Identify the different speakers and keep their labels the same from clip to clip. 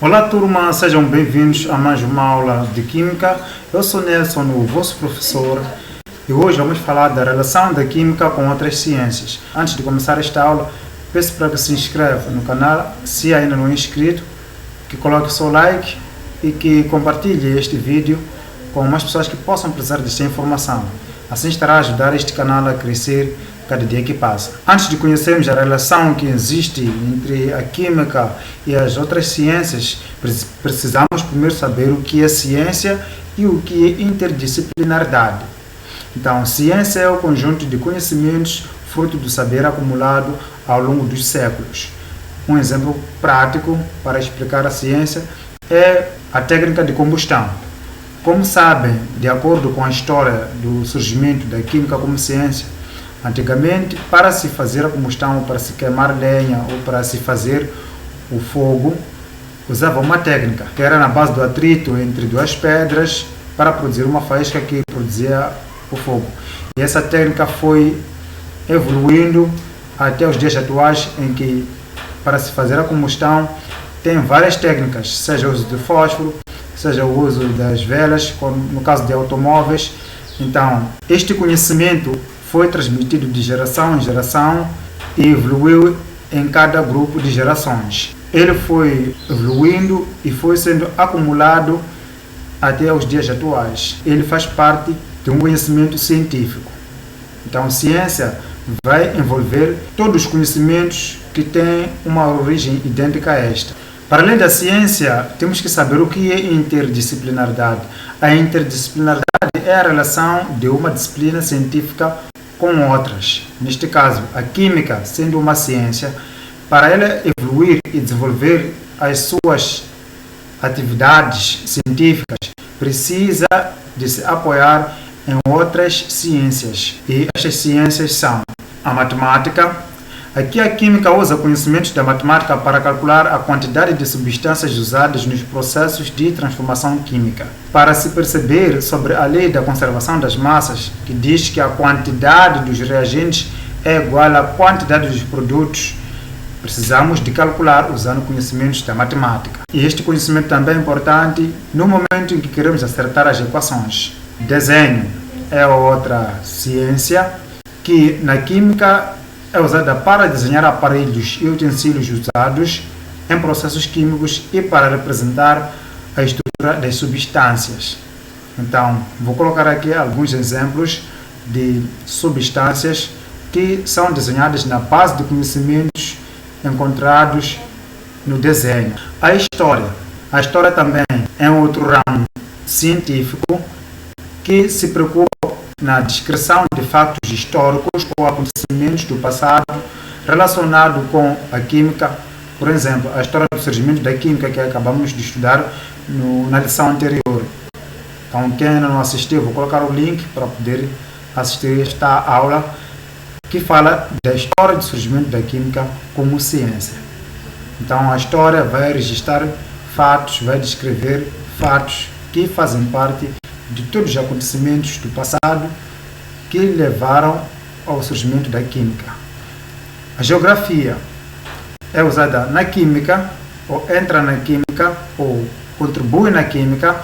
Speaker 1: Olá turma, sejam bem-vindos a mais uma aula de Química. Eu sou Nelson, o vosso professor, e hoje vamos falar da relação da Química com outras ciências. Antes de começar esta aula, peço para que se inscreva no canal, se ainda não é inscrito, que coloque o seu like e que compartilhe este vídeo com mais pessoas que possam precisar desta informação. Assim estará a ajudar este canal a crescer cada dia que passa. Antes de conhecermos a relação que existe entre a Química e as outras ciências, precisamos primeiro saber o que é ciência e o que é interdisciplinaridade. Então, ciência é o conjunto de conhecimentos fruto do saber acumulado ao longo dos séculos. Um exemplo prático para explicar a ciência é a técnica de combustão. Como sabem, de acordo com a história do surgimento da Química como ciência, antigamente, para se fazer a combustão, para se queimar lenha ou para se fazer o fogo, usava uma técnica que era na base do atrito entre duas pedras para produzir uma faísca que produzia o fogo. E essa técnica foi evoluindo até os dias atuais, em que para se fazer a combustão tem várias técnicas, seja o uso de fósforo, seja o uso das velas, no caso de automóveis. Então, este conhecimento foi transmitido de geração em geração e evoluiu em cada grupo de gerações. Ele foi evoluindo e foi sendo acumulado até os dias atuais. Ele faz parte de um conhecimento científico. Então, ciência vai envolver todos os conhecimentos que têm uma origem idêntica a esta. Para além da ciência, temos que saber o que é interdisciplinaridade. A interdisciplinaridade é a relação de uma disciplina científica com outras. Neste caso, a Química, sendo uma ciência, para ela evoluir e desenvolver as suas atividades científicas, precisa de se apoiar em outras ciências. E estas ciências são a matemática. Aqui a Química usa conhecimentos da matemática para calcular a quantidade de substâncias usadas nos processos de transformação química. Para se perceber sobre a lei da conservação das massas, que diz que a quantidade dos reagentes é igual à quantidade dos produtos, precisamos de calcular usando conhecimentos da matemática. E este conhecimento também é importante no momento em que queremos acertar as equações. Desenho é outra ciência que na Química é usada para desenhar aparelhos e utensílios usados em processos químicos e para representar a estrutura das substâncias. Então, vou colocar aqui alguns exemplos de substâncias que são desenhadas na base de conhecimentos encontrados no desenho. A história também é um outro ramo científico que se preocupa na descrição de fatos históricos ou acontecimentos do passado relacionado com a Química. Por exemplo, a história do surgimento da Química que acabamos de estudar na lição anterior. Então, quem ainda não assistiu, vou colocar o link para poder assistir esta aula que fala da história do surgimento da Química como ciência. Então, a história vai registrar fatos, vai descrever fatos que fazem parte de todos os acontecimentos do passado que levaram ao surgimento da Química. A geografia é usada na Química, ou entra na Química, ou contribui na Química,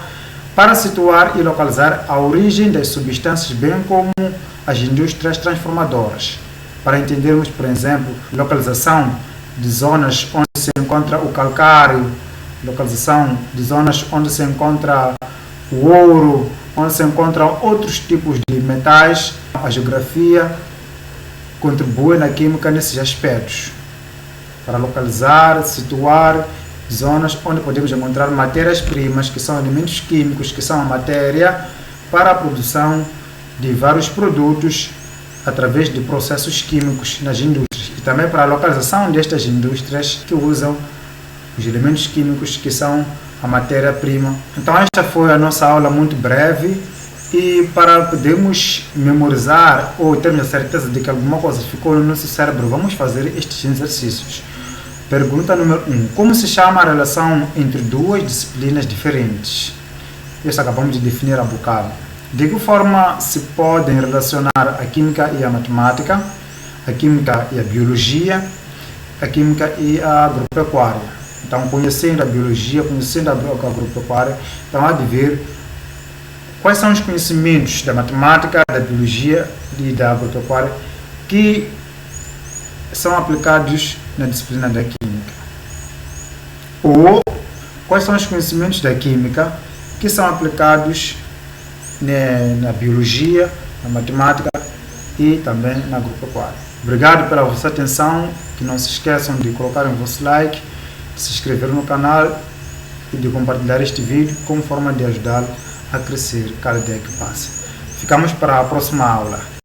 Speaker 1: para situar e localizar a origem das substâncias, bem como as indústrias transformadoras. Para entendermos, por exemplo, localização de zonas onde se encontra o calcário, localização de zonas onde se encontra o ouro, onde se encontram outros tipos de metais, a geografia contribui na Química nesses aspectos, para localizar, situar zonas onde podemos encontrar matérias-primas, que são elementos químicos, que são a matéria para a produção de vários produtos através de processos químicos nas indústrias, e também para a localização destas indústrias que usam os elementos químicos que são a matéria-prima. Então esta foi a nossa aula muito breve, e para podermos memorizar ou termos a certeza de que alguma coisa ficou no nosso cérebro, vamos fazer estes exercícios. Pergunta número 1. Como se chama a relação entre duas disciplinas diferentes? Isso acabamos de definir há bocado. De que forma se podem relacionar a Química e a Matemática, a Química e a Biologia, a Química e a Agropecuária? Então, conhecendo a biologia, conhecendo a agropecuária, então há de ver quais são os conhecimentos da matemática, da biologia e da agropecuária que são aplicados na disciplina da química. Ou quais são os conhecimentos da química que são aplicados na biologia, na matemática e também na agropecuária. Obrigado pela vossa atenção, que não se esqueçam de colocar o vosso like, de se inscrever no canal e de compartilhar este vídeo como forma de ajudá-lo a crescer cada dia que passa. Ficamos para a próxima aula.